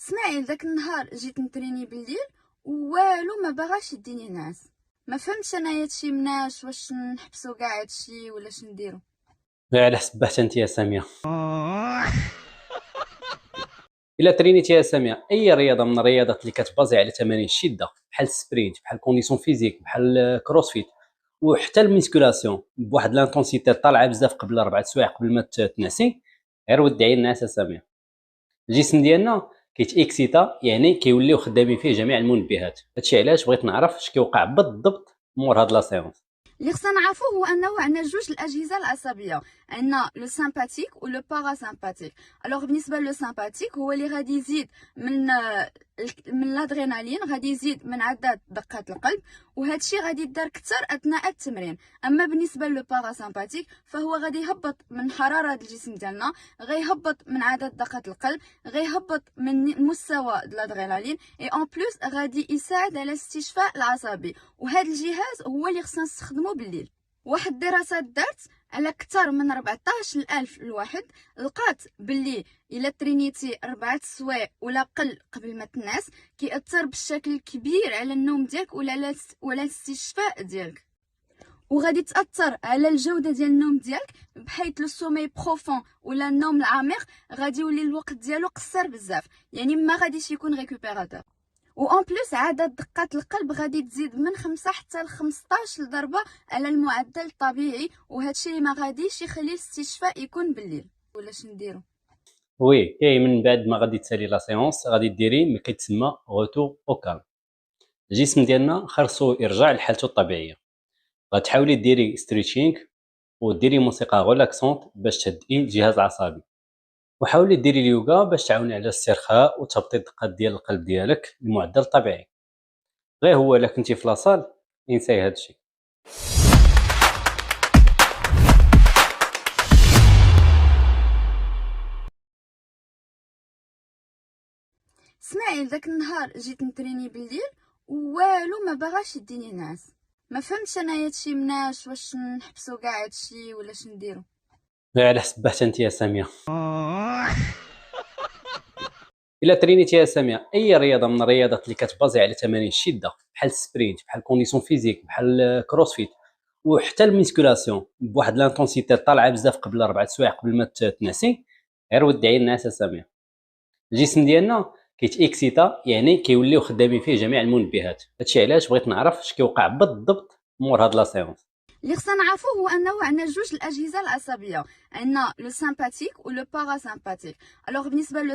اسمعي، ذاك النهار جيت نتريني بالليل والو ما باغاش يديني ناس. ما فهمتش انا هادشي مناش، واش نحبسو كاع هادشي ولا نديرو؟ غير على حسب حتى انت يا ساميه. الا ترينيتي يا ساميه اي رياضه من الرياضات اللي كتبازي على تمارين الشده بحال السبرينت بحال كونديسيون فيزيك بحال كروسفيت وحتى الميسكولاسيون بواحد لانتونسيتي طالعه بزاف قبل 4 سوايع قبل ما تنعسي، غير ودعي الناس يا ساميه. الجسم ديالنا كيتاكسيتا، يعني كيوليو خدامين فيه جميع المنبهات. هادشي علاش بغيت نعرف اش كيوقع بالضبط مور هاد لا سيونس. اللي خصنا نعرفو هو انه عندنا جوج الاجهزه العصبيه، عندنا لو سامباتيك و لو باراسامباتيك. الوغ بالنسبه لو سامباتيك هو اللي غادي يزيد من الادرينالين، غادي يزيد من عدد دقات القلب، وهادشي غادي يدار اكثر اثناء التمرين. اما بالنسبه لو باراسامباتيك فهو غادي يهبط من حراره الجسم ديالنا، غيهبط من عدد دقات القلب، غيهبط من مستوى الادرينالين، اي اون بلوس غادي يساعد على الاستشفاء العصبي. وهذا الجهاز هو اللي خصنا نستخدمه بالليل. واحد الدراسه دارت على اكثر من 14,000 الواحد، لقات باللي الا ترينيتي 4 سوايع ولا قل قبل ما تنعس كيأثر بشكل كبير على النوم ديالك ولا الاستشفاء ديالك، وغادي تاثر على الجوده ديال النوم ديالك، بحيث لو سومي بروفون ولا النوم العميق غادي يولي الوقت ديالو قصير بزاف، يعني ما غاديش يكون ريكوبيراتور. و اون بليس عدد دقات القلب غادي تزيد من 5 حتى ل 15 ضربه على المعدل الطبيعي، وهادشي اللي ما غاديش يخلي الاستشفاء يكون بالليل. ولا نديرو؟ وي اي من بعد ما غادي تسالي لا سيونس غادي ديري ما كيتسمى روتور او كالم. الجسم ديالنا خاصو يرجع لحالته الطبيعيه. غتحاولي ديري ستريتشينغ وديري موسيقى ريلاكسونت باش تهدئي الجهاز العصبي، وحاولي ديري اليوغا باش تعاوني على الاسترخاء وتهبطي الدقات ديال القلب ديالك للمعدل الطبيعي. غير هو الا كنتي في لاصال انساي هادشي. اسمعي، ذاك النهار جيت نتريني بالليل والو ما باغاش يديني ناس. ما فهمتش انا هادشي مناش، واش نحبسو كاع هادشي ولا نديرو؟ غير على حسب حتى انت يا ساميه. الا ترينيتي يا ساميه اي رياضه من الرياضات اللي كتبازي على تمارين الشده بحال السبرينت بحال كونديسيون فيزيك بحال كروسفيت وحتى الميسكولاسيون بواحد لانتونسيتي طالعه بزاف قبل 4 سوايع قبل ما تنعسي، غير ودعي الناس يا ساميه. الجسم ديالنا كيتاكسيتا، يعني كيوليو خدامين فيه جميع المنبهات. هادشي علاش بغيت نعرف اش كيوقع بالضبط مور هاد لا سيونس. اللي خصنا نعرفو هو انه عندنا جوج الاجهزه العصبيه، عندنا لو سامباتيك و لو باراسامباتيك. الوغ بالنسبه لو